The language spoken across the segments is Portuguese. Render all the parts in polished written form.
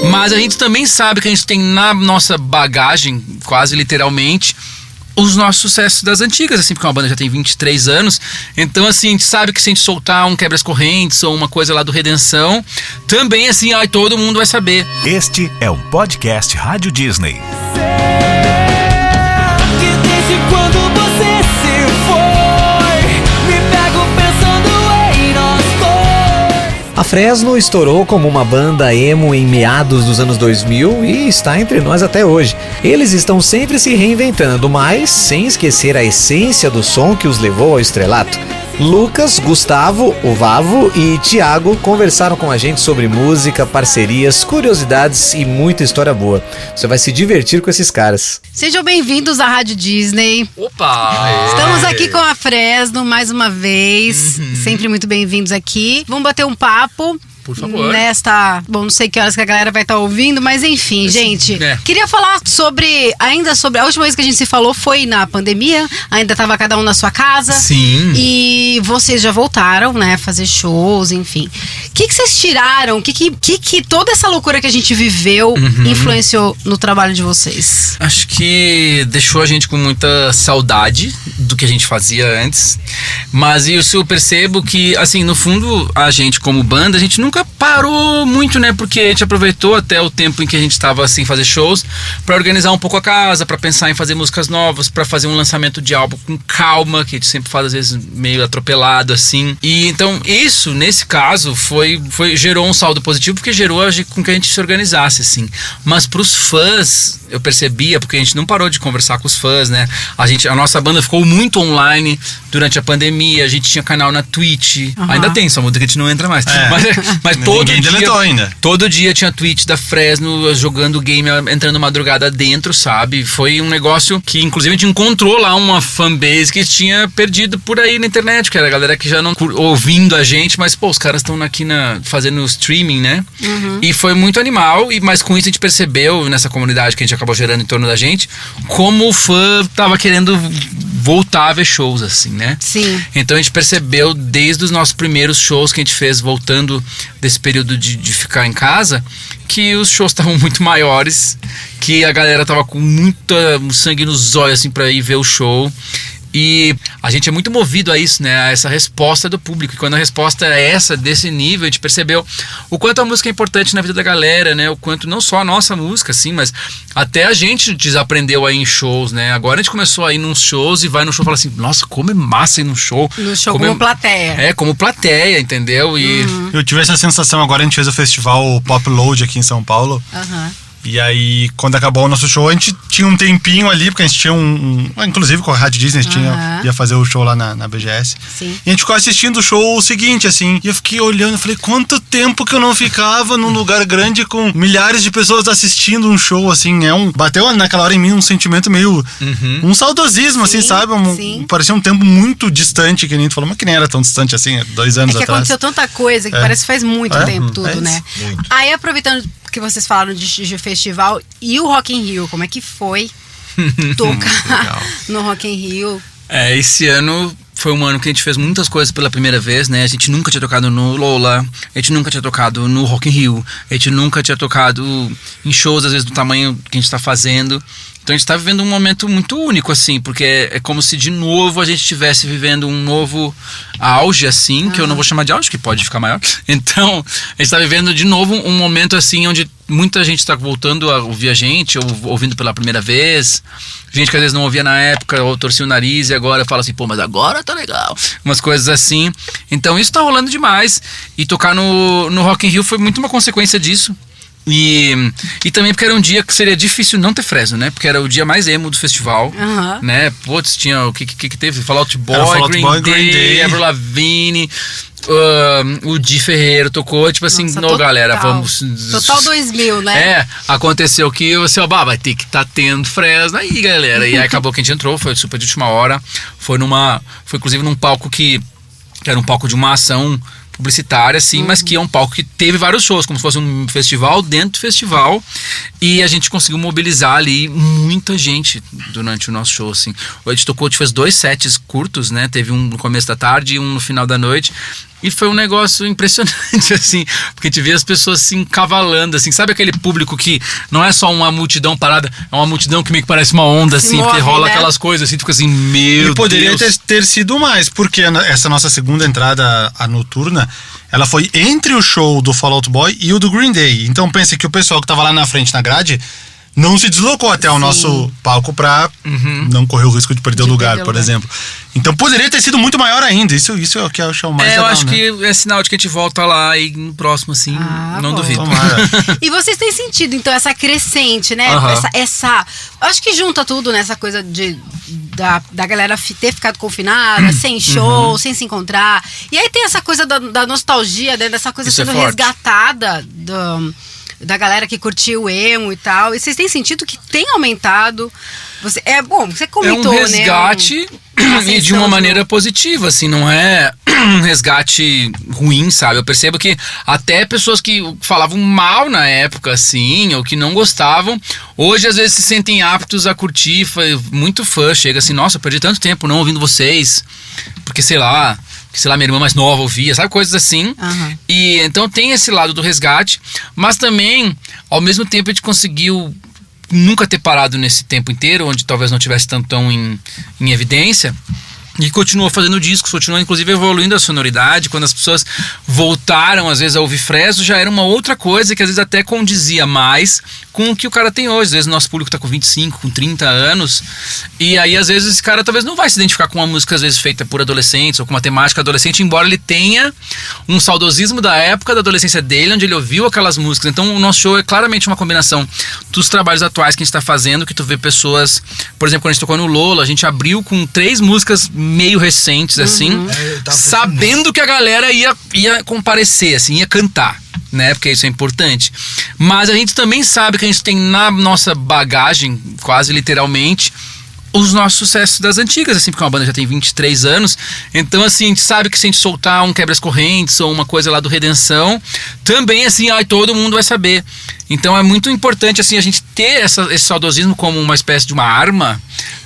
Mas a gente também sabe que a gente tem na nossa bagagem, quase literalmente, os nossos sucessos das antigas, assim, porque uma banda já tem 23 anos. Então, assim, a gente sabe que se a gente soltar um Quebra-as-Correntes ou uma coisa lá do Redenção, também, assim, todo mundo vai saber. Este é o podcast Rádio Disney. A Fresno estourou como uma banda emo em meados dos anos 2000 e está entre nós até hoje. Eles estão sempre se reinventando, mas sem esquecer a essência do som que os levou ao estrelato. Lucas, Gustavo, o Vavo e Thiago conversaram com a gente sobre música, parcerias, curiosidades e muita história boa. Você vai se divertir com esses caras. Sejam bem-vindos à Rádio Disney. Opa! Estamos aqui com a Fresno mais uma vez. Sempre muito bem-vindos aqui. Vamos bater um papo. Por favor. Bom, não sei que horas que a galera vai estar ouvindo, mas enfim, gente. Queria falar ainda sobre a última vez que a gente se falou foi na pandemia. Ainda estava cada um na sua casa. Sim. E vocês já voltaram, né, a fazer shows, enfim. O que vocês tiraram? O que toda essa loucura que a gente viveu influenciou no trabalho de vocês? Acho que deixou a gente com muita saudade do que a gente fazia antes. Mas isso eu percebo que, assim, no fundo, a gente como banda, a gente nunca parou muito, né? Porque a gente aproveitou até o tempo em que a gente estava sem fazer shows pra organizar um pouco a casa, pra pensar em fazer músicas novas, pra fazer um lançamento de álbum com calma, que a gente sempre faz às vezes meio atropelado, assim. E então isso, nesse caso, gerou um saldo positivo, porque gerou com que a gente se organizasse, assim. Mas pros fãs, eu percebia, porque a gente não parou de conversar com os fãs, né? A nossa banda ficou muito online durante a pandemia, a gente tinha canal na Twitch, ainda tem, só muda que a gente não entra mais. Mas todo dia tinha tweet da Fresno jogando game, entrando madrugada dentro, sabe? Foi um negócio que inclusive a gente encontrou lá uma fanbase que tinha perdido por aí na internet, que era a galera que já não ouvindo a gente, mas pô, os caras estão aqui fazendo streaming, né? E foi muito animal, mas com isso a gente percebeu nessa comunidade que a gente acabou gerando em torno da gente, como o fã tava querendo voltar a ver shows, assim, né? Sim. Então a gente percebeu desde os nossos primeiros shows que a gente fez voltando desse período de ficar em casa, que os shows estavam muito maiores, que a galera tava com muito sangue nos olhos, assim, pra ir ver o show. E a gente é muito movido a isso, né? A essa resposta do público. E quando a resposta é essa, desse nível, a gente percebeu o quanto a música é importante na vida da galera, né? O quanto não só a nossa música, assim, mas até a gente desaprendeu a ir em shows, né? Agora a gente começou a ir nos shows e vai no show e fala assim, nossa, como é massa ir num show. No show como plateia. Como plateia, entendeu? E eu tive essa sensação agora, a gente fez o festival Pop Load aqui em São Paulo. E aí, quando acabou o nosso show, a gente tinha um tempinho ali, porque a gente tinha inclusive com a Rádio Disney, a gente ia fazer o show lá na BGS. Sim. E a gente ficou assistindo o show seguinte, assim. E eu fiquei olhando, falei, quanto tempo que eu não ficava num lugar grande com milhares de pessoas assistindo um show, assim. Bateu naquela hora em mim um sentimento meio... um saudosismo, assim, sabe? Parecia um tempo muito distante, que nem tu falou, mas que nem era tão distante assim, 2 anos atrás. Aconteceu tanta coisa que parece que faz muito tempo tudo, né? Muito. Aí, aproveitando que vocês falaram de festival e o Rock in Rio, como é que foi tocar no Rock in Rio? Esse ano foi um ano que a gente fez muitas coisas pela primeira vez, né? A gente nunca tinha tocado no Lola, a gente nunca tinha tocado no Rock in Rio, a gente nunca tinha tocado em shows, às vezes, do tamanho que a gente está fazendo. Então a gente está vivendo um momento muito único, assim, porque é como se de novo a gente estivesse vivendo um novo auge, assim, que eu não vou chamar de auge, que pode ficar maior. Então a gente está vivendo de novo um momento, assim, onde muita gente está voltando a ouvir a gente, ou ouvindo pela primeira vez. Gente que às vezes não ouvia na época, ou torcia o nariz e agora fala assim, pô, mas agora tá legal. Umas coisas assim. Então isso tá rolando demais. E tocar no Rock in Rio foi muito uma consequência disso. E também porque era um dia que seria difícil não ter Fresno, né? Porque era o dia mais emo do festival, né? Putz, tinha o que teve? Fall Out Boy, Green Day, Avril Lavigne, o Di Ferreiro tocou, tipo assim, nossa, não, galera, vamos... Total 2000, né? Aconteceu que você, vai ter que tá tendo Fresno aí, galera. E aí acabou que a gente entrou, foi super de última hora. Foi inclusive num palco que era um palco de uma ação publicitária, assim, mas que é um palco que teve vários shows, como se fosse um festival dentro do festival, e a gente conseguiu mobilizar ali muita gente durante o nosso show, assim. A gente fez 2 sets curtos, né, teve um no começo da tarde e um no final da noite, E foi um negócio impressionante, assim, porque a gente vê as pessoas se encavalando, assim, sabe aquele público que não é só uma multidão parada, é uma multidão que meio que parece uma onda, assim, move, porque rola né? aquelas coisas, assim, tu fica assim, meu E poderia Deus. ter sido mais, porque essa nossa segunda entrada, a noturna, ela foi entre o show do Fall Out Boy e o do Green Day. Então pense que o pessoal que tava lá na frente, na grade, não se deslocou até o nosso palco pra não correr o risco de perder o lugar, por exemplo. Então poderia ter sido muito maior ainda. Isso é o que eu acho mais legal, eu acho né? que é sinal de que a gente volta lá e no próximo, assim, não bom. duvido. Tomara. E vocês têm sentido, então, essa crescente, né? Aham. Essa. Acho que junta tudo nessa coisa da galera ter ficado confinada, sem show, sem se encontrar. E aí tem essa coisa da nostalgia, né? Dessa coisa Isso é sendo forte. resgatada da galera que curtiu o emo e tal. E vocês têm sentido que tem aumentado? Você comentou, é um resgate e de uma maneira positiva, assim, não é um resgate ruim, sabe? Eu percebo que até pessoas que falavam mal na época, assim, ou que não gostavam, hoje às vezes se sentem aptos a curtir, muito fã, chega assim, nossa, eu perdi tanto tempo não ouvindo vocês, porque sei lá, minha irmã mais nova ouvia, sabe? Coisas assim. E então tem esse lado do resgate, mas também, ao mesmo tempo, a gente conseguiu nunca ter parado nesse tempo inteiro, onde talvez não tivesse tanto tão em evidência, e continuou fazendo discos, continuou inclusive evoluindo a sonoridade. Quando as pessoas voltaram às vezes a ouvir Fresno, já era uma outra coisa que às vezes até condizia mais com o que o cara tem hoje. Às vezes o nosso público tá com 25, com 30 anos, e aí às vezes esse cara talvez não vai se identificar com uma música às vezes feita por adolescentes ou com uma temática adolescente, embora ele tenha um saudosismo da época da adolescência dele, onde ele ouviu aquelas músicas. Então o nosso show é claramente uma combinação dos trabalhos atuais que a gente tá fazendo, que tu vê pessoas, por exemplo, quando a gente tocou no Lola, a gente abriu com 3 músicas meio recentes, assim, sabendo que a galera ia comparecer, assim, ia cantar, né? Porque isso é importante. Mas a gente também sabe que a gente tem na nossa bagagem, quase literalmente, os nossos sucessos das antigas, assim, porque uma banda já tem 23 anos, então assim, a gente sabe que se a gente soltar um Quebra as Correntes ou uma coisa lá do Redenção, também assim, todo mundo vai saber. Então é muito importante, assim, a gente ter esse saudosismo como uma espécie de uma arma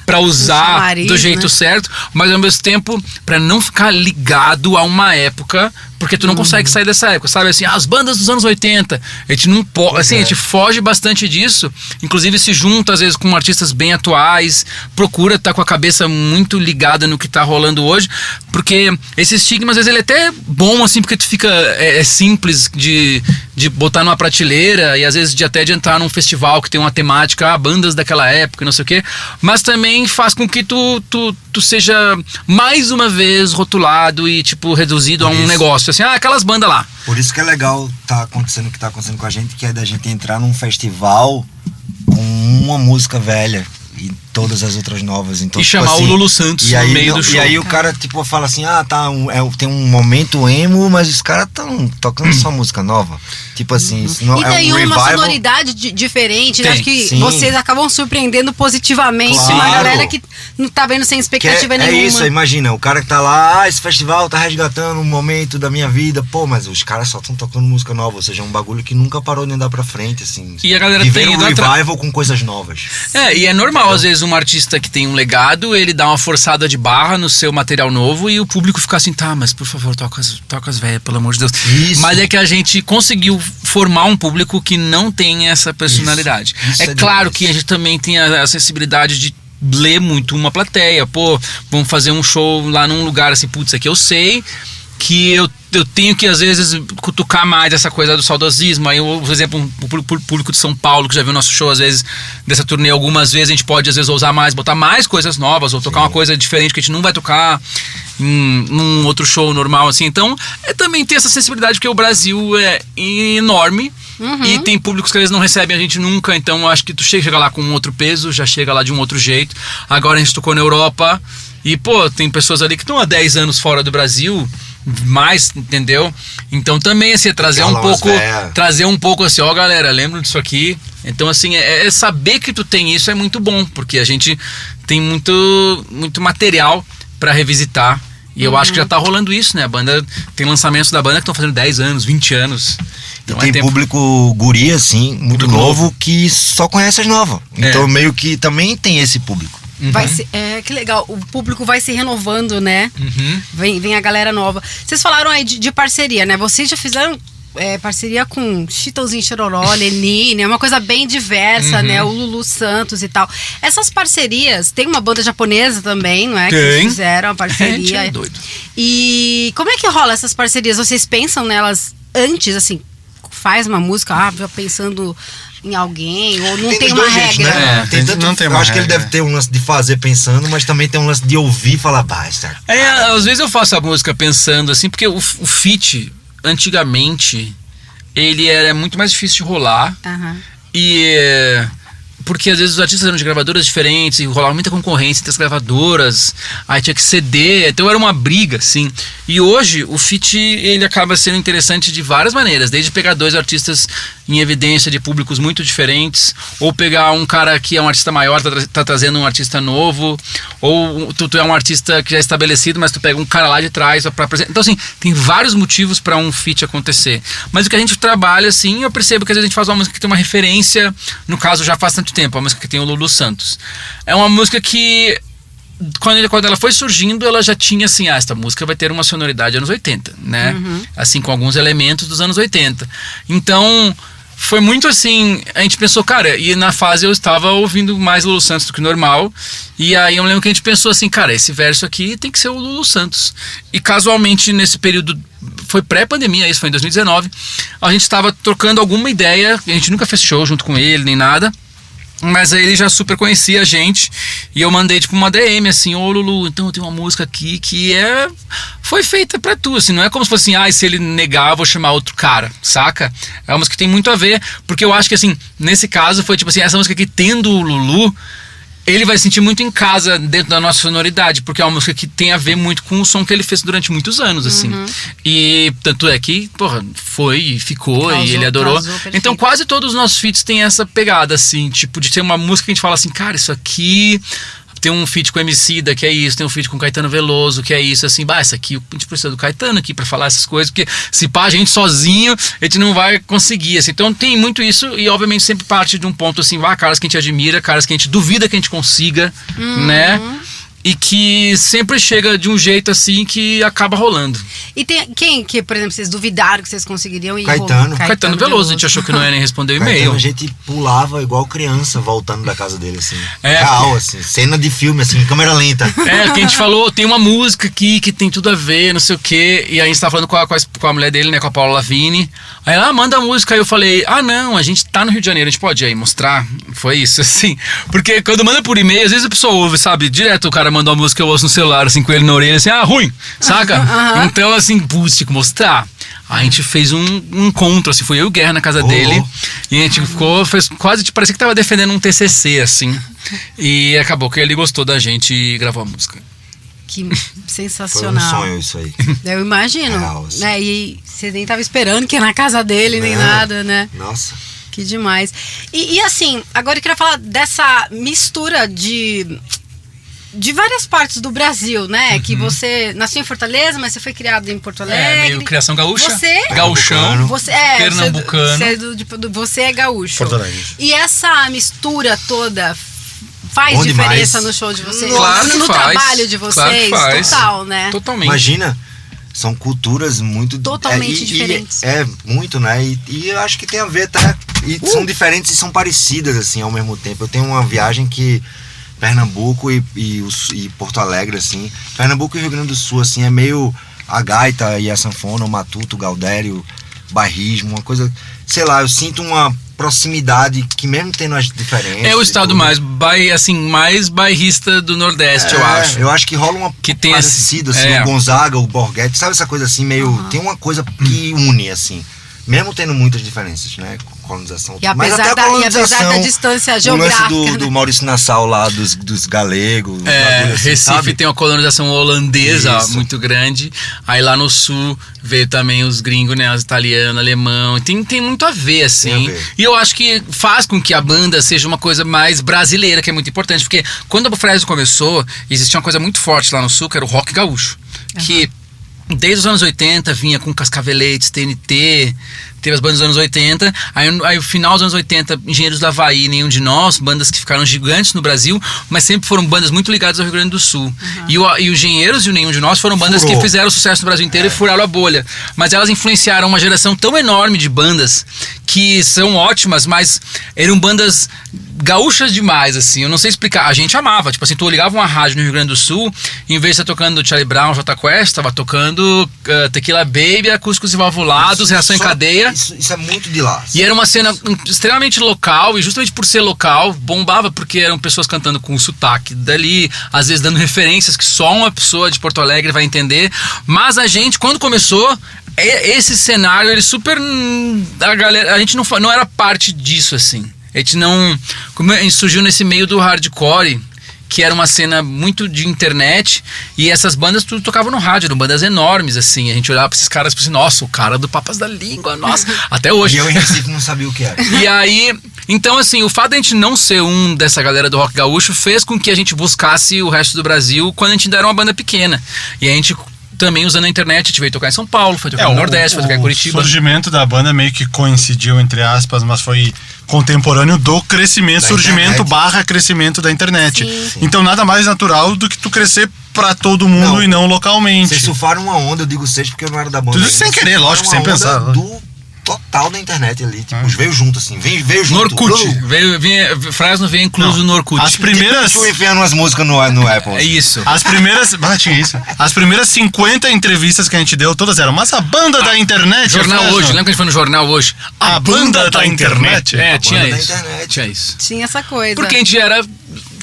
pra usar chamariz, do jeito né? certo, mas ao mesmo tempo pra não ficar ligado a uma época, porque tu não consegue sair dessa época, sabe? Assim, as bandas dos anos 80, a gente não pode, assim, a gente foge bastante disso, inclusive se junta às vezes com artistas bem atuais, procura estar com a cabeça muito ligada no que tá rolando hoje, porque esse estigma às vezes ele é até bom, assim, porque tu fica, é simples de botar numa prateleira e às vezes de entrar num festival que tem uma temática, bandas daquela época, não sei o quê, mas também faz com que tu seja mais uma vez rotulado e tipo reduzido a um negócio, assim, aquelas bandas lá. Por isso que é legal tá acontecendo o que tá acontecendo com a gente, que é da gente entrar num festival com uma música velha e todas as outras novas. Então, E tipo chamar assim, o Lulu Santos e aí, no meio do show. E aí o cara tipo fala assim, tem um momento emo, mas os caras estão tocando só música nova. Tipo assim, isso não E é tem um uma revival. sonoridade diferente, né? Tem, Acho que sim. vocês acabam surpreendendo positivamente Claro. uma galera que não tá vendo sem Que expectativa é nenhuma. isso, imagina, o cara que tá lá, esse festival tá resgatando um momento da minha vida, pô, mas os caras só estão tocando música nova, ou seja, é um bagulho que nunca parou de andar pra frente, assim. E a galera Viver tem um ido revival com coisas novas. E é normal, às vezes, um artista que tem um legado, ele dá uma forçada de barra no seu material novo e o público fica assim, tá, mas por favor, toca as velhas, pelo amor de Deus. Isso. Mas é que a gente conseguiu formar um público que não tem essa personalidade. Isso é é claro demais. que a gente também tem a sensibilidade de ler muito uma plateia. Pô, vamos fazer um show lá num lugar assim, putz, aqui eu sei que eu tenho que às vezes cutucar mais essa coisa do saudosismo. Aí, por exemplo, o público de São Paulo que já viu nosso show às vezes dessa turnê algumas vezes, a gente pode às vezes ousar mais, botar mais coisas novas ou tocar uma coisa diferente que a gente não vai tocar num outro show normal, assim. Então, também ter essa sensibilidade, porque o Brasil é enorme. E tem públicos que eles não recebem a gente nunca, então eu acho que tu chega lá com um outro peso, já chega lá de um outro jeito. Agora a gente tocou na Europa e, pô, tem pessoas ali que estão há 10 anos fora do Brasil, mais, entendeu? Então também, assim, trazer um pouco assim, ó, galera, lembra disso aqui? Então, assim, é saber que tu tem isso é muito bom, porque a gente tem muito material pra revisitar. E eu acho que já tá rolando isso, né? A banda tem lançamentos da banda que estão fazendo 10 anos, 20 anos. Então Tem público guri, assim, muito novo, que só conhece as novas. Então meio que também tem esse público. Vai ser, que legal, o público vai se renovando, né? Vem a galera nova. Vocês falaram aí de parceria, né? Vocês já fizeram parceria com Chitãozinho Chororó, Lenine, é uma coisa bem diversa, né? O Lulu Santos e tal. Essas parcerias, tem uma banda japonesa também, não é? Que vocês fizeram uma parceria. É doido. E como é que rola essas parcerias? Vocês pensam nelas antes, assim, faz uma música, já pensando em alguém, ou não tem uma regra? Né? Não tem eu uma acho que ele regra. deve ter um lance de fazer pensando, mas também tem um lance de ouvir e falar, basta. Às vezes eu faço a música pensando assim, porque o feat, antigamente, ele era muito mais difícil de rolar. E porque às vezes os artistas eram de gravadoras diferentes e rolava muita concorrência entre as gravadoras, aí tinha que ceder, então era uma briga, assim. E hoje o feat, ele acaba sendo interessante de várias maneiras, desde pegar dois artistas em evidência de públicos muito diferentes, ou pegar um cara que é um artista maior, tá trazendo um artista novo, ou tu é um artista que já é estabelecido, mas tu pega um cara lá de trás pra apresentar. Então assim, tem vários motivos pra um feat acontecer. Mas o que a gente trabalha, assim, eu percebo que às vezes a gente faz uma música que tem uma referência, no caso já faz tanto tempo, a música que tem o Lulu Santos. É uma música que quando ela foi surgindo, ela já tinha assim, esta música vai ter uma sonoridade anos 80, né? Assim, com alguns elementos dos anos 80. Então, foi muito assim, a gente pensou, cara, e na fase eu estava ouvindo mais Lulu Santos do que normal, e aí eu lembro que a gente pensou assim, cara, esse verso aqui tem que ser o Lulu Santos. E casualmente nesse período, foi pré-pandemia, isso foi em 2019, a gente estava trocando alguma ideia, a gente nunca fez show junto com ele, nem nada, mas aí ele já super conhecia a gente, e eu mandei tipo uma DM assim, ô Lulu, então eu tenho uma música aqui que foi feita pra tu, assim, não é como se fosse assim, se ele negar eu vou chamar outro cara, saca? É uma música que tem muito a ver, porque eu acho que assim, nesse caso foi tipo assim, essa música aqui tendo o Lulu, ele vai sentir muito em casa dentro da nossa sonoridade, porque é uma música que tem a ver muito com o som que ele fez durante muitos anos, assim. E tanto é que, porra, foi e ficou, e ele adorou. Então quase todos os nossos feats têm essa pegada, assim, tipo, de ter uma música que a gente fala assim, cara, isso aqui... Tem um feat com Emicida, que é isso. Tem um feat com Caetano Veloso, que é isso. Assim, essa aqui, a gente precisa do Caetano aqui pra falar essas coisas, porque se pá, a gente sozinho, a gente não vai conseguir, assim. Então tem muito isso, e obviamente sempre parte de um ponto assim, caras que a gente admira, caras que a gente duvida que a gente consiga, né? E que sempre chega de um jeito assim que acaba rolando. E tem quem que, por exemplo, vocês duvidaram que vocês conseguiriam ir? Caetano Veloso, a gente achou que não ia nem responder o e-mail. A gente pulava igual criança voltando da casa dele, assim. Real, assim, cena de filme, assim, câmera lenta. Que a gente falou, tem uma música aqui que tem tudo a ver, não sei o quê. E aí a gente tava falando com a mulher dele, né, com a Paula Lavigne. Aí ela, manda a música. Aí eu falei, não, a gente tá no Rio de Janeiro, a gente pode aí mostrar. Foi isso, assim. Porque quando manda por e-mail, às vezes a pessoa ouve, sabe? Direto o cara manda uma música, eu ouço no celular, assim, com ele na orelha, assim, ruim, saca? Então, assim, putz, tinha que mostrar. Aí a gente fez um encontro, assim, foi eu e o Guerra na casa dele. E a gente fez quase, parecia que tava defendendo um TCC, assim. E acabou que ele gostou da gente e gravou a música. Que sensacional. Foi um sonho isso aí. Eu imagino. Real, assim. Né? E você nem tava esperando que ia na casa dele, nem nada, né? Nossa. Que demais. E assim, agora eu queria falar dessa mistura de várias partes do Brasil, né? Que você nasceu em Fortaleza, mas você foi criado em Porto Alegre. Meio criação gaúcha. Você... Gauchão. Você pernambucano. Você é gaúcho. Porto Alegre. E essa mistura toda faz Bom diferença demais. no show de vocês? Claro que no faz. trabalho de vocês? Claro que faz. Total, né? Totalmente. Imagina, são culturas muito... Totalmente diferentes. Muito, né? E eu acho que tem a ver, tá? E são diferentes e são parecidas, assim, ao mesmo tempo. Eu tenho uma viagem que... Pernambuco e Porto Alegre, assim. Pernambuco e Rio Grande do Sul, assim, é meio a gaita e a sanfona, o matuto, o gaudério, bairrismo, uma coisa... Sei lá, eu sinto uma proximidade que mesmo tendo as diferenças... É o estado mais bairrista do Nordeste, eu acho. Eu acho que rola uma que tem parecida, assim, o Gonzaga, o Borghetti, sabe essa coisa assim, meio... Tem uma coisa que une, assim. Mesmo tendo muitas diferenças, né? Colonização. E apesar da distância geográfica. O lance do Maurício Nassau lá, dos galegos. Assim, Recife sabe? tem uma colonização holandesa Isso. muito grande. Aí lá no sul veio também os gringos, né? Os italianos, alemão. Tem muito a ver, assim. Tem a ver. E eu acho que faz com que a banda seja uma coisa mais brasileira, que é muito importante. Porque quando a Fresno começou, existia uma coisa muito forte lá no sul, que era o rock gaúcho. Que... Desde os anos 80 vinha com Cascaveletes, TNT, teve as bandas dos anos 80, aí no final dos anos 80, Engenheiros do Havaí, Nenhum de Nós, bandas que ficaram gigantes no Brasil, mas sempre foram bandas muito ligadas ao Rio Grande do Sul. E o Engenheiros e o Nenhum de Nós foram bandas que fizeram sucesso no Brasil inteiro e furaram a bolha. Mas elas influenciaram uma geração tão enorme de bandas que são ótimas, mas eram bandas gaúchas demais, assim, eu não sei explicar. A gente amava, tipo assim, tu ligava uma rádio no Rio Grande do Sul, em vez de estar tocando Charlie Brown, Jota Quest, tava tocando Tequila Baby, Acústicos e Valvulados, Reação em Cadeia. Isso é muito de lá. E era uma cena extremamente local, e justamente por ser local, bombava, porque eram pessoas cantando com o sotaque dali, às vezes dando referências que só uma pessoa de Porto Alegre vai entender. Mas a gente, quando começou, esse cenário, ele super... a gente não era parte disso, assim. A gente surgiu nesse meio do hardcore, que era uma cena muito de internet, e essas bandas tudo tocavam no rádio, eram bandas enormes, assim. A gente olhava pra esses caras e pensava assim, nossa, o cara do Papas da Língua, nossa, até hoje. E eu em Recife não sabia o que era. E aí, então assim, o fato de a gente não ser dessa galera do rock gaúcho fez com que a gente buscasse o resto do Brasil quando a gente ainda era uma banda pequena. E a gente também usando a internet, a gente veio tocar em São Paulo, foi tocar no Nordeste, foi tocar em Curitiba. O surgimento da banda meio que coincidiu, entre aspas, mas foi contemporâneo do crescimento, surgimento / crescimento da internet. Sim. Então nada mais natural do que tu crescer pra todo mundo e não localmente. Vocês surfaram uma onda, eu digo vocês porque eu não era da banda. Tudo sem querer, lógico, sem pensar. Do total da internet ali, tipo, veio junto assim, veio junto. No Orkut, Fresno veio incluso no Orkut. As primeiras... Tipo, enfiando umas músicas no Apple. É isso. As primeiras... tinha isso. As primeiras 50 entrevistas que a gente deu, todas eram, mas a banda da internet... Jornal Hoje, lembra que a gente foi no Jornal Hoje? A banda da internet? Tinha banda isso. da internet. Tinha isso. Tinha essa coisa. Porque a gente era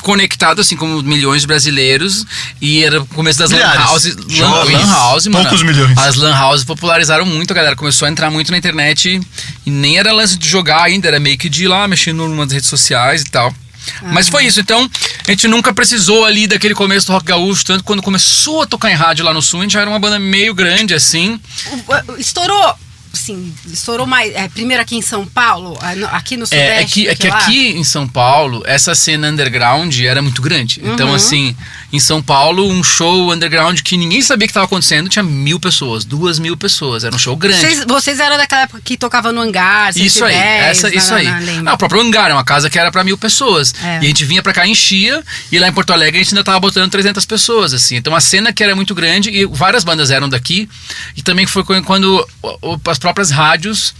conectado, assim como milhões de brasileiros, e era o começo das Milhares. lan houses. Jovens. Lan house, mano. Poucos milhões. As lan houses popularizaram muito, a galera começou a entrar muito na internet, e nem era lance de jogar ainda, era meio que de ir lá mexendo nas redes sociais e tal. Mas foi isso, então a gente nunca precisou ali daquele começo do rock gaúcho, tanto quando começou a tocar em rádio lá no Sul, a gente já era uma banda meio grande assim. Estourou mais. Primeiro aqui em São Paulo, aqui no Sudeste. É que aqui em São Paulo, essa cena underground era muito grande. Então, assim, em São Paulo, um show underground que ninguém sabia que estava acontecendo, tinha 1.000 pessoas, 2.000 pessoas. Era um show grande. Vocês eram daquela época que tocava no hangar, Isso aí, isso aí. O próprio hangar é uma casa que era pra 1.000 pessoas. E a gente vinha pra cá, enchia, e lá em Porto Alegre a gente ainda tava botando 300 pessoas, assim. Então a cena que era muito grande, e várias bandas eram daqui, e também foi quando as próprias rádios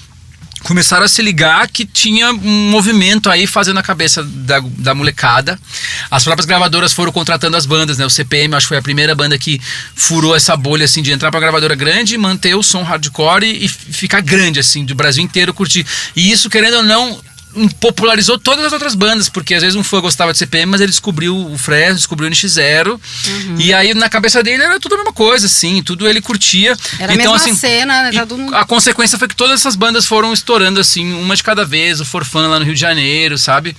começaram a se ligar que tinha um movimento aí fazendo a cabeça da molecada. As próprias gravadoras foram contratando as bandas, né? O CPM, acho que foi a primeira banda que furou essa bolha, assim, de entrar pra gravadora grande, manter o som hardcore e ficar grande, assim, do Brasil inteiro curtir. E isso, querendo ou não, popularizou todas as outras bandas, porque às vezes um fã gostava de CPM, mas ele descobriu o Fresno, descobriu o NX0, e aí na cabeça dele era tudo a mesma coisa, assim, tudo ele curtia. Era então, a mesma assim, cena, né? a consequência foi que todas essas bandas foram estourando, assim, uma de cada vez, o Forfã lá no Rio de Janeiro, sabe?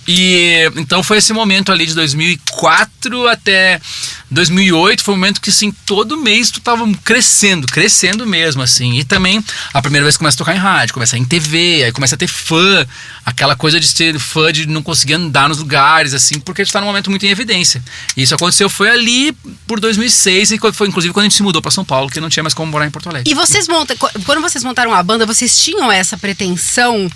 E então foi esse momento ali de 2004 até 2008, foi um momento que, assim, todo mês tu tava crescendo mesmo, assim. E também a primeira vez que começa a tocar em rádio, começa a ir em TV, aí começa a ter fã, aquela coisa de ser fã, de não conseguir andar nos lugares, assim, porque tu tá num momento muito em evidência. E isso aconteceu, foi ali por 2006, e foi inclusive quando a gente se mudou pra São Paulo, que não tinha mais como morar em Porto Alegre. E quando vocês montaram a banda, vocês tinham essa pretensão?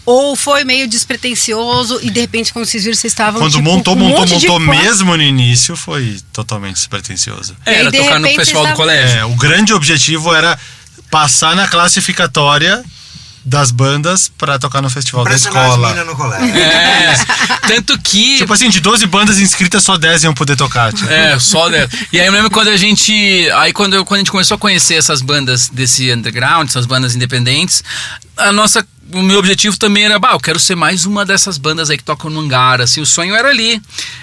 Ou foi meio despretensioso e de repente, quando vocês viram, vocês estavam quando tipo, montou fã. mesmo no início, foi totalmente despretensioso. Era tocar no festival do colégio. O grande objetivo era passar na classificatória das bandas pra tocar no festival da escola. No colégio. Tanto que... Tipo assim, de 12 bandas inscritas, só 10 iam poder tocar. Tipo. Só 10. E aí eu lembro quando a gente... Quando a gente começou a conhecer essas bandas desse underground, essas bandas independentes, o meu objetivo também era, eu quero ser mais uma dessas bandas aí que tocam no hangar, assim, o sonho era ali.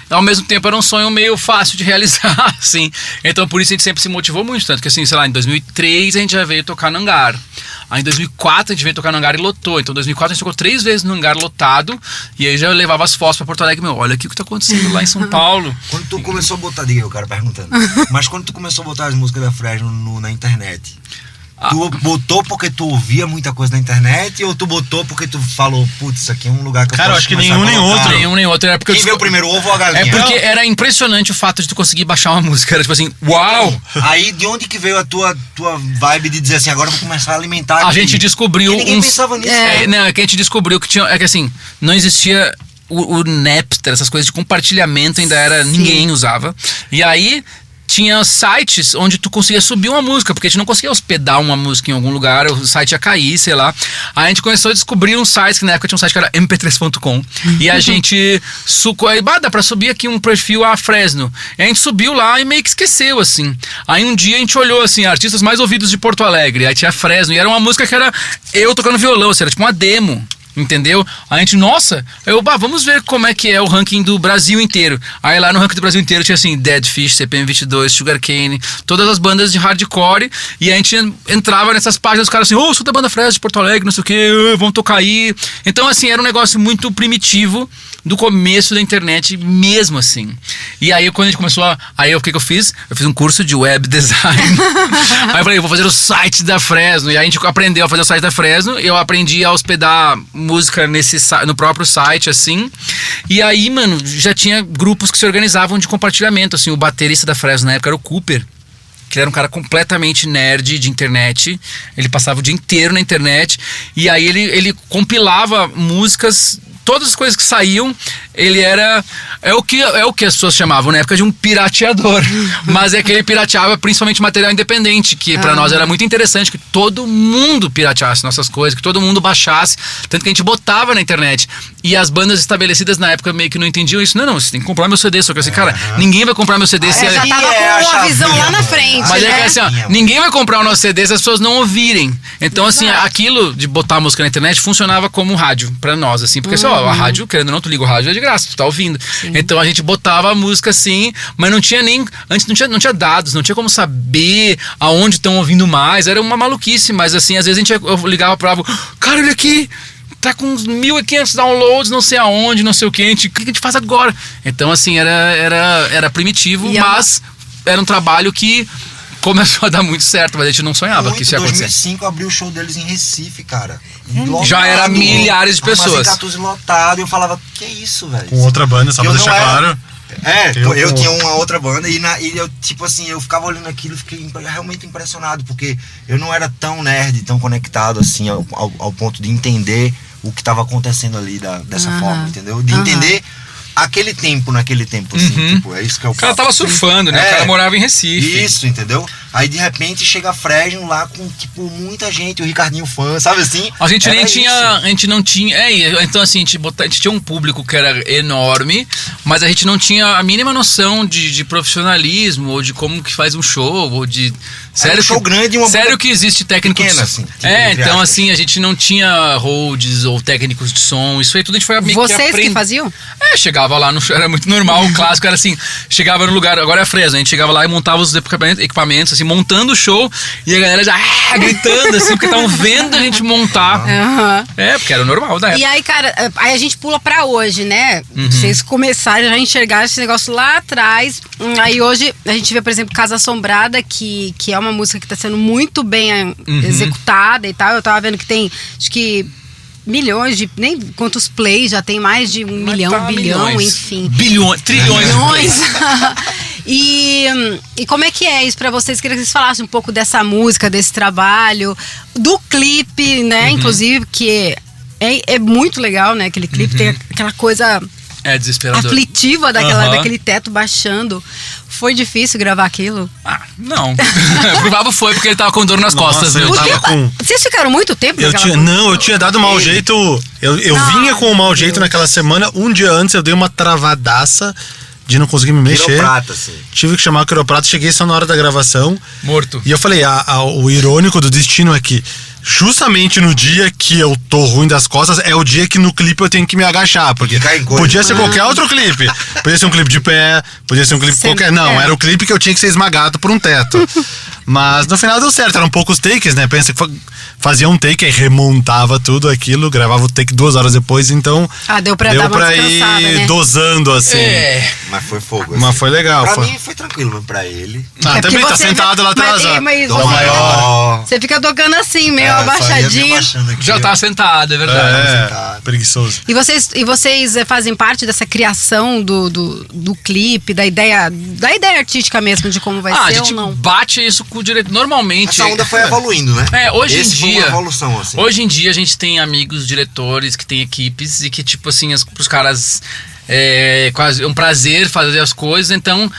Ao mesmo tempo era um sonho meio fácil de realizar, assim. Então por isso a gente sempre se motivou muito, tanto que assim, sei lá, em 2003 a gente já veio tocar no hangar. Aí em 2004 a gente veio tocar no hangar e lotou. Então em 2004 a gente tocou 3 vezes no hangar lotado, e aí já levava as fotos pra Porto Alegre, olha aqui o que tá acontecendo lá em São Paulo. Quando tu começou a botar, diga aí o cara perguntando, mas quando tu começou a botar as músicas da Fresno na internet, Tu botou porque tu ouvia muita coisa na internet ou tu botou porque tu falou, putz, isso aqui é um lugar que eu Cara, eu posso acho que começar nenhum a nem colocar? outro. Nenhum nem outro. Era porque Quem veio primeiro, o ovo ou a galinha? É porque era impressionante o fato de tu conseguir baixar uma música. Era tipo assim, uau! Aí de onde que veio a tua vibe de dizer assim, agora eu vou começar a alimentar A aqui? gente descobriu Porque ninguém pensava nisso. Não, é que a gente descobriu que tinha. É que assim, não existia o Napster, essas coisas de compartilhamento ainda era. Sim. Ninguém usava. E aí tinha sites onde tu conseguia subir uma música, porque a gente não conseguia hospedar uma música em algum lugar, o site ia cair, sei lá. Aí a gente começou a descobrir um site, que na época tinha um site que era mp3.com, e a gente aí, dá pra subir aqui um perfil a Fresno. E a gente subiu lá e meio que esqueceu, assim. Aí um dia a gente olhou, assim, artistas mais ouvidos de Porto Alegre, aí tinha Fresno, e era uma música que era eu tocando violão, assim, era tipo uma demo. Entendeu? A gente, nossa, vamos ver como é que é o ranking do Brasil inteiro. Aí lá no ranking do Brasil inteiro tinha assim, Dead Fish, CPM 22, Sugarcane, todas as bandas de hardcore. E a gente entrava nessas páginas, os caras assim, sou da banda Fresno de Porto Alegre, não sei o que, vamos tocar aí. Então assim, era um negócio muito primitivo do começo da internet mesmo assim. E aí quando a gente começou aí o que eu fiz? Eu fiz um curso de web design. Aí eu falei, eu vou fazer o site da Fresno. E aí a gente aprendeu a fazer o site da Fresno. Eu aprendi a hospedar música no próprio site, assim. E aí, mano, já tinha grupos que se organizavam de compartilhamento, assim. O baterista da Fresno na época era o Cooper, que era um cara completamente nerd de internet. Ele passava o dia inteiro na internet. E aí ele compilava músicas, todas as coisas que saíam. Ele era... É o que as pessoas chamavam na época de um pirateador. Mas é que ele pirateava principalmente material independente, que pra nós era muito interessante, que todo mundo pirateasse nossas coisas, que todo mundo baixasse. Tanto que a gente botava na internet. E as bandas estabelecidas na época meio que não entendiam isso. Não, você tem que comprar meu CD. Só que assim, cara, ninguém vai comprar meu CD se... Já tava com uma visão lá na frente, Mas né? é que assim, ó, ninguém vai comprar o nosso CD se as pessoas não ouvirem. Então, assim, aquilo de botar música na internet funcionava como um rádio pra nós, assim. Porque, assim, ó, a rádio, querendo ou não, tu liga o rádio, é de graça, tu tá ouvindo. Sim. Então a gente botava a música assim, mas não tinha nem... Antes não tinha dados, não tinha como saber aonde estão ouvindo mais. Era uma maluquice, mas assim, às vezes eu ligava pra cara, olha aqui, tá com uns 1.500 downloads, não sei aonde, não sei o que, o que a gente faz agora? Então, assim, era primitivo, mas era um trabalho que começou a dar muito certo, mas a gente não sonhava que isso ia acontecer. Em 2005 abriu o show deles em Recife, cara. Já era milhares de pessoas. Mas em 14 lotado, eu falava, que isso, velho? Com outra banda, só pra deixar claro. Eu tinha uma outra banda e eu, tipo assim, eu ficava olhando aquilo e fiquei realmente impressionado, porque eu não era tão nerd, tão conectado assim, ao ponto de entender o que estava acontecendo ali dessa forma, entendeu? De entender naquele tempo, assim, tipo, é isso que é o cara tava surfando, né? O cara morava em Recife. Isso, entendeu? Aí de repente chega a Fresno lá com, tipo, muita gente, o Ricardinho fã, sabe assim? A gente nem tinha, a gente não tinha, então assim, a gente tinha um público que era enorme, mas a gente não tinha a mínima noção de profissionalismo, ou de como que faz um show, ou de... Sério, show grande e uma sério que existe técnico pequena, de som. assim, tipo, Então assim, a gente não tinha holds ou técnicos de som, isso aí tudo a gente foi meio que Vocês que faziam? Chegava lá, era muito normal, o clássico era assim, chegava no lugar, agora é a Fresno, a gente chegava lá e montava os equipamentos, assim, montando o show, e a galera já gritando, assim, porque estavam vendo a gente montar. Porque era normal da época. E aí, cara, aí a gente pula pra hoje, né? Vocês começaram já a enxergar esse negócio lá atrás. Aí hoje a gente vê, por exemplo, Casa Assombrada, que é uma música que tá sendo muito bem executada e tal. Eu tava vendo que tem, acho que milhões de... Nem quantos plays já tem, mais de 1 milhão, bilhão, milhões. enfim. Bilhões, trilhões. E como é que é isso pra vocês? Queria que vocês falassem um pouco dessa música, desse trabalho, do clipe, né? Inclusive, que é muito legal, né? Aquele clipe tem aquela coisa desesperador. Aflitiva daquele teto baixando. Foi difícil gravar aquilo? Não. Provável foi, porque ele tava com dor nas costas. Eu tava com... Vocês ficaram muito tempo naquela eu tinha dado mau jeito. Eu vinha com o mau jeito naquela semana. Um dia antes eu dei uma travadaça de não conseguir me mexer. Quiroprata, assim. Tive que chamar o quiroprata, cheguei só na hora da gravação. Morto. E eu falei, o irônico do destino é que justamente no dia que eu tô ruim das costas, é o dia que no clipe eu tenho que me agachar. Porque Ficar em coisa. podia ser qualquer outro clipe. Podia ser um clipe de pé, podia ser um clipe qualquer. Não, era o clipe que eu tinha que ser esmagado por um teto. Mas no final deu certo, eram poucos takes, né? Pensa que fazia um take, aí remontava tudo aquilo, gravava o take 2 horas depois, então deu pra dar uma descansada, ir né? dosando, assim. Mas foi fogo. Mas foi legal. Pra mim foi tranquilo, mas pra ele. Também tá sentado lá atrás, ó. Dó maior. Você fica tocando assim, meio abaixadinho. Já tá sentado, é verdade. Preguiçoso. E vocês fazem parte dessa criação do clipe, da ideia artística mesmo, de como vai ser a gente ou não? bate isso com o diretor. Normalmente. Essa onda foi evoluindo, né? Hoje Esse em foi dia. uma evolução, assim. Hoje em dia a gente tem amigos diretores que tem equipes e que, tipo assim, pros caras é quase um prazer fazer as coisas. Então,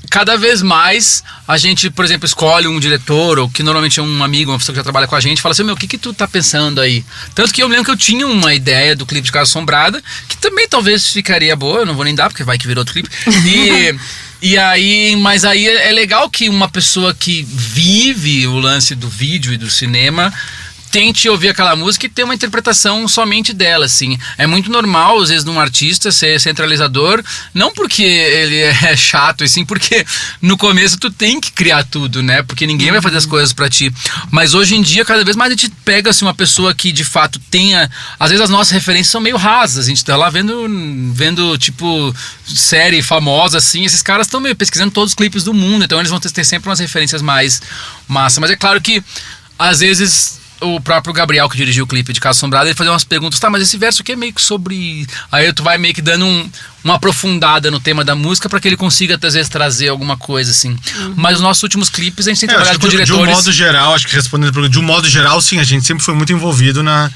cada vez mais a gente, por exemplo, escolhe um diretor, ou que normalmente é um amigo, uma pessoa que já trabalha com a gente, fala assim, o que tu tá pensando aí? Tanto que eu me lembro que eu tinha uma ideia do clipe de Casa Assombrada, que também talvez ficaria boa, eu não vou nem dar, porque vai que virou outro clipe. Mas aí é legal que uma pessoa que vive o lance do vídeo e do cinema tente ouvir aquela música e ter uma interpretação somente dela, assim. É muito normal, às vezes, num artista ser centralizador, não porque ele é chato, e sim porque no começo tu tem que criar tudo, né? Porque ninguém vai fazer as coisas pra ti. Mas hoje em dia, cada vez mais a gente pega, assim, uma pessoa que, de fato, tenha... Às vezes as nossas referências são meio rasas, a gente tá lá vendo tipo, série famosa, assim, esses caras estão meio pesquisando todos os clipes do mundo, então eles vão ter sempre umas referências mais massa. Mas é claro que, às vezes... O próprio Gabriel, que dirigiu o clipe de Casa Assombrada, ele fazia umas perguntas, mas esse verso aqui é meio que sobre... Aí tu vai meio que dando uma aprofundada no tema da música pra que ele consiga, às vezes, trazer alguma coisa, assim. Mas os nossos últimos clipes, a gente tem trabalhado com diretores... De um modo geral, acho que respondendo de um modo geral, sim, a gente sempre foi muito envolvido na...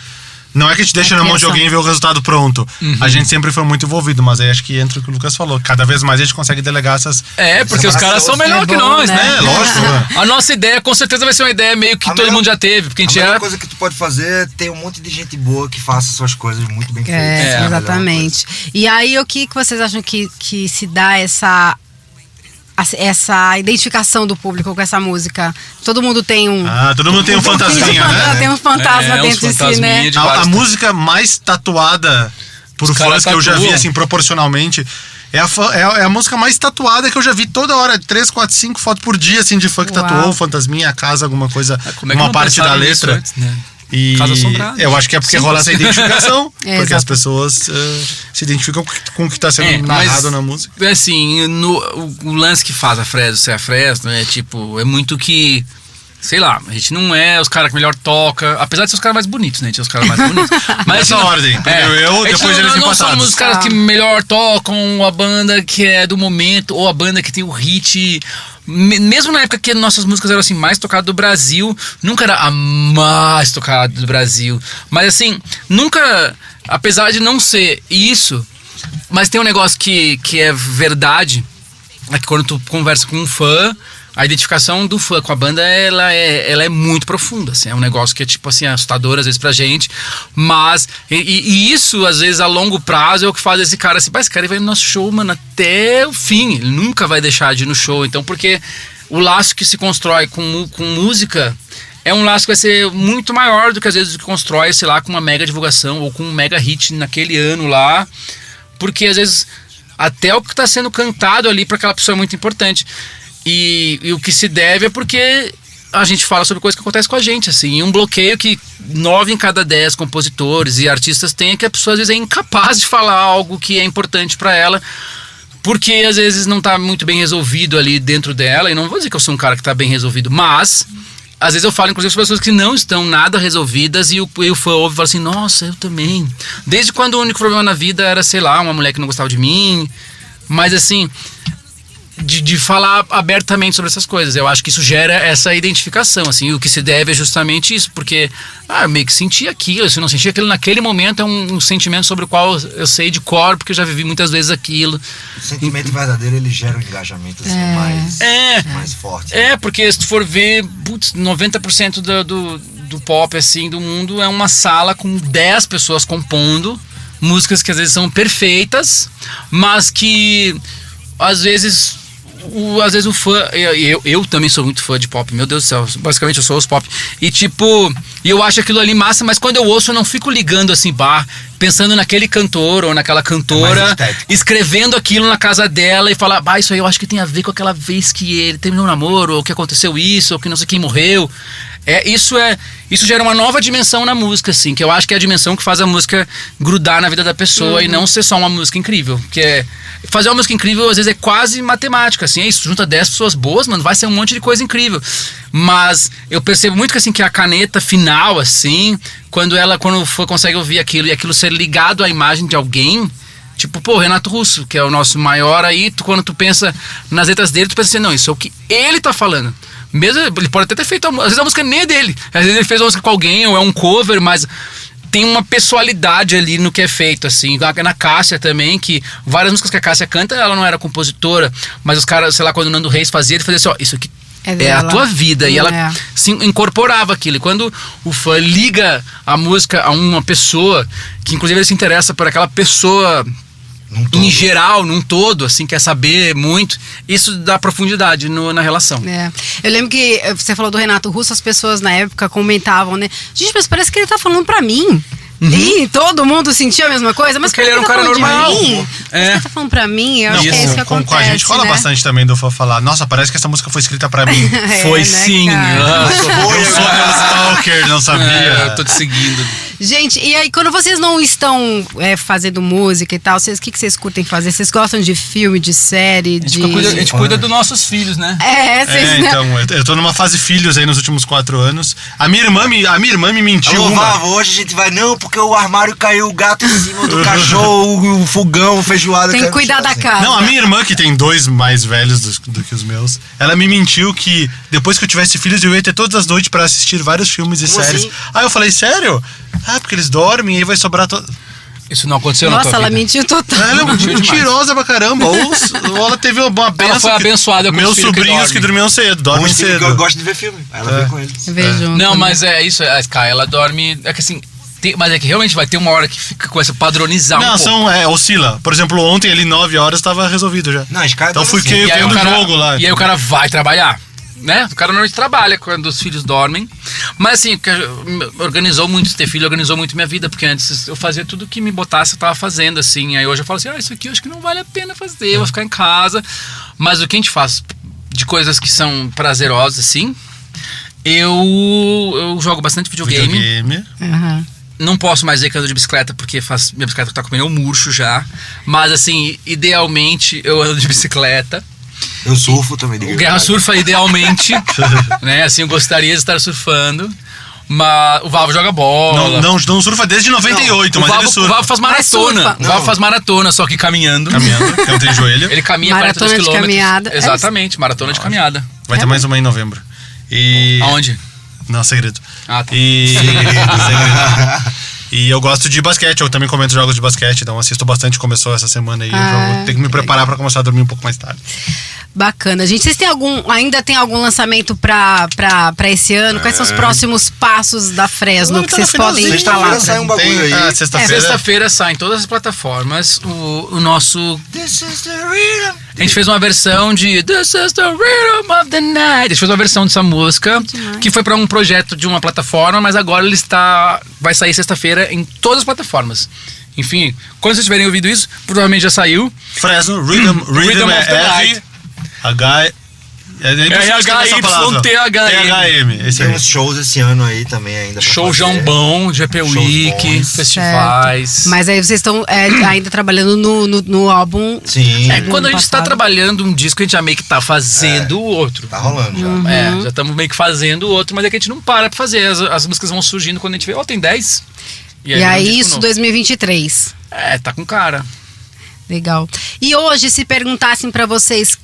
Não é que a gente deixa na mão de alguém e vê o resultado pronto. A gente sempre foi muito envolvido, mas aí acho que entra o que o Lucas falou. Cada vez mais a gente consegue delegar essas... porque os caras são melhor que nós, né? Lógico. A nossa ideia, com certeza, vai ser uma ideia meio que todo mundo já teve. Porque a melhor coisa que tu pode fazer é ter um monte de gente boa que faça suas coisas muito bem feitas. Exatamente. E aí, o que vocês acham que se dá essa identificação do público com essa música? Todo mundo tem todo mundo tem um fantasminha, né? Tem um fantasma dentro de si, né? A música mais tatuada por fãs que eu já vi, assim, proporcionalmente, é a música mais tatuada que eu já vi toda hora, 3, 4, 5 fotos por dia, assim, de fã que tatuou, fantasminha, a casa, alguma coisa, uma parte da letra. Antes, né? E eu acho que é porque rola essa identificação, porque as pessoas se identificam com o que está sendo narrado na música. Assim, o lance que faz a Fresno ser a Fresno é tipo, é muito que, sei lá, a gente não é os caras que melhor toca, apesar de ser os caras mais bonitos, né? A gente é os caras mais bonitos. Mas nessa ordem, depois eles empatados. Não somos os caras que melhor tocam, a banda que é do momento, ou a banda que tem o hit. Mesmo na época que nossas músicas eram assim mais tocadas do Brasil, nunca era a mais tocada do Brasil. Mas assim, nunca, apesar de não ser isso, mas tem um negócio que é verdade, é que quando tu conversa com um fã, a identificação do fã com a banda, ela é muito profunda, assim, é um negócio que é tipo assim, assustador às vezes pra gente, mas e isso às vezes a longo prazo é o que faz esse cara assim, esse cara vai no nosso show, mano, até o fim, ele nunca vai deixar de ir no show, então porque o laço que se constrói com música é um laço que vai ser muito maior do que às vezes que constrói, sei lá, com uma mega divulgação ou com um mega hit naquele ano lá, porque às vezes até o que tá sendo cantado ali pra aquela pessoa é muito importante. E o que se deve é porque a gente fala sobre coisas que acontecem com a gente, assim, e um bloqueio que 9 em cada 10 compositores e artistas têm é que a pessoa às vezes é incapaz de falar algo que é importante pra ela, porque às vezes não tá muito bem resolvido ali dentro dela, e não vou dizer que eu sou um cara que tá bem resolvido, mas às vezes eu falo inclusive sobre pessoas que não estão nada resolvidas e o fã ouve e fala assim, nossa, eu também. Desde quando o único problema na vida era, sei lá, uma mulher que não gostava de mim, mas assim... De falar abertamente sobre essas coisas. Eu acho que isso gera essa identificação, assim, e o que se deve é justamente isso, porque eu meio que senti aquilo, se eu não senti aquilo naquele momento, é um sentimento sobre o qual eu sei de cor, porque eu já vivi muitas vezes aquilo. O sentimento verdadeiro, ele gera um engajamento assim, mais forte. Porque se tu for ver, 90% do pop, assim, do mundo é uma sala com 10 pessoas compondo, músicas que às vezes são perfeitas, mas que às vezes às vezes o fã, eu também sou muito fã de pop, meu Deus do céu, basicamente eu sou os pop, e tipo, eu acho aquilo ali massa, mas quando eu ouço eu não fico ligando assim, pensando naquele cantor ou naquela cantora, escrevendo aquilo na casa dela e falar, isso aí eu acho que tem a ver com aquela vez que ele terminou o namoro, ou que aconteceu isso, ou que não sei quem morreu. Isso gera uma nova dimensão na música, assim, que eu acho que é a dimensão que faz a música grudar na vida da pessoa e não ser só uma música incrível. Que fazer uma música incrível, às vezes, é quase matemática, assim, isso, junta 10 pessoas boas, mano, vai ser um monte de coisa incrível. Mas eu percebo muito que, assim, que a caneta final, assim, quando consegue ouvir aquilo e aquilo ser ligado à imagem de alguém, tipo, Renato Russo, que é o nosso maior aí, quando tu pensa nas letras dele, tu pensa assim, não, isso é o que ele tá falando. Mesmo, ele pode até ter feito, às vezes a música nem é dele, às vezes ele fez uma música com alguém ou é um cover, mas tem uma pessoalidade ali no que é feito, assim. Na Cássia também, que várias músicas que a Cássia canta, ela não era compositora, mas os caras, sei lá, quando o Nando Reis fazia, ele fazia assim, isso aqui é a tua vida, e ela se incorporava aquilo. E quando o fã liga a música a uma pessoa, que inclusive ele se interessa por aquela pessoa em geral, num todo, assim, quer saber muito, isso dá profundidade na relação. Eu lembro que você falou do Renato Russo, as pessoas na época comentavam, né? Gente, mas parece que ele tá falando pra mim. E todo mundo sentia a mesma coisa, mas porque ele era um cara normal. Ele tá falando pra mim, eu acho que é isso que acontece. Com a gente rola bastante também do fã falar, nossa, parece que essa música foi escrita pra mim. Foi sim. Eu sou meu stalker, não sabia. Eu tô te seguindo. Gente, e aí quando vocês não estão fazendo música e tal, o que vocês curtem fazer? Vocês gostam de filme, de série? A gente cuida dos nossos filhos, né? Então, eu tô numa fase filhos aí nos últimos 4 anos. A minha irmã me mentiu. Hoje a gente vai, porque o armário caiu, o gato em cima do cachorro, o fogão, feijoada. Tem que cuidar da casa. Não, a minha irmã, que tem 2 mais velhos do que os meus, ela me mentiu que depois que eu tivesse filhos eu ia ter todas as noites pra assistir vários filmes e séries. Assim? Aí eu falei, sério? Porque eles dormem e aí vai sobrar Isso não aconteceu na tua vida? Nossa, ela mentiu total. Ela é mentirosa pra caramba. Ou ela teve uma benção. Ela foi abençoada com meus sobrinhos que dormiam cedo, dormem cedo. Eu gosto de ver filme. Ela vê com eles. Não, mas é isso. A Sky, ela dorme... É que assim... mas é que realmente vai ter uma hora que fica com essa padronizar um pouco. Oscila. Por exemplo, ontem, ele 9 horas, tava resolvido já. Não, a Sky então fui assim. vendo o jogo lá. E aí o cara vai trabalhar. Né? O cara normalmente trabalha quando os filhos dormem. Mas assim, organizou muito ter filho, organizou muito minha vida, porque antes eu fazia tudo que me botasse, eu tava fazendo, assim. Aí hoje eu falo assim, isso aqui eu acho que não vale a pena fazer, eu vou ficar em casa. Mas o que a gente faz de coisas que são prazerosas, assim, eu jogo bastante videogame. Não posso mais dizer que ando de bicicleta, porque minha bicicleta tá com pneu murcho já. Mas assim, idealmente eu ando de bicicleta. Eu surfo também. O Guerra surfa idealmente, né? Assim, eu gostaria de estar surfando. Mas o Vavo joga bola. Não surfa desde 98, mas ele surfa. O Vavo faz maratona. O Vavo faz maratona, só que caminhando. Que não tem joelho. Ele caminha 42 quilômetros. Maratona de caminhada. Exatamente, maratona de caminhada. Vai ter mais uma em novembro. Aonde? Não, segredo. Tá. Segredo. E eu gosto de basquete, eu também comento jogos de basquete, então assisto bastante, começou essa semana aí, eu tenho que me preparar pra começar a dormir um pouco mais tarde. Bacana. Gente, vocês ainda tem algum lançamento pra esse ano? Quais são os próximos passos da Fresno que vocês podem falar? Sai um bagulho aí. Sexta-feira sai em todas as plataformas o nosso... A gente fez uma versão de This is the Rhythm of the Night. A gente fez uma versão dessa música que foi pra um projeto de uma plataforma, mas agora ele vai sair sexta-feira em todas as plataformas. Enfim, quando vocês tiverem ouvido isso, provavelmente já saiu. Fresno, Rhythm of the Night. R-H-Y-T-H-M. Tem uns shows esse ano aí também ainda. Show Jambão, GP Week, festivais. Certo. Mas aí vocês estão ainda trabalhando no álbum. Sim. Quando a gente está trabalhando um disco, a gente já meio que tá fazendo o outro. Tá rolando já. Já estamos meio que fazendo o outro, mas é que a gente não para pra fazer. As músicas vão surgindo quando a gente vê, tem 10. E aí isso 2023. Tá com cara. Legal. E hoje, se perguntassem pra vocês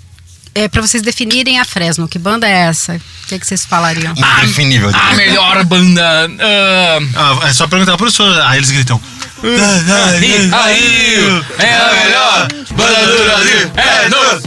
definirem a Fresno, que banda é essa? O que vocês falariam? Indefinível. A melhor banda. É só perguntar pros fãs. Aí eles gritam Aí, é a melhor banda do Brasil, é nós!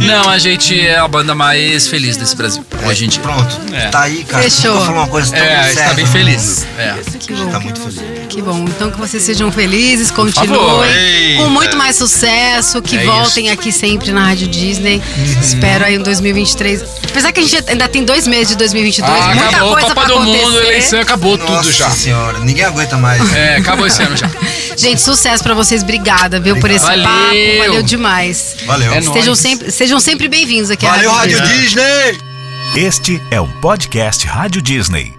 Não, a gente é a banda mais feliz desse Brasil, hoje em dia. Pronto, tá aí, cara. Fechou. Nunca falou uma coisa tão Está certa bem no feliz. mundo. Que bom. Tá muito feliz. Que bom. Então que vocês sejam felizes, favor. continuem com muito mais sucesso, que É voltem aqui sempre na Rádio Disney. Espero aí em 2023. Apesar que a gente ainda tem 2 meses de 2022, muita acabou coisa a pra Copa do acontecer. Mundo, eleição, acabou tudo já. Nossa senhora, ninguém aguenta mais. Acabou esse ano já. Gente, sucesso pra vocês. Obrigada, viu, por esse Valeu. papo. Valeu demais. Valeu. É nóis. Sejam sempre bem-vindos aqui à Valeu, Rádio Disney! Este é um podcast Rádio Disney.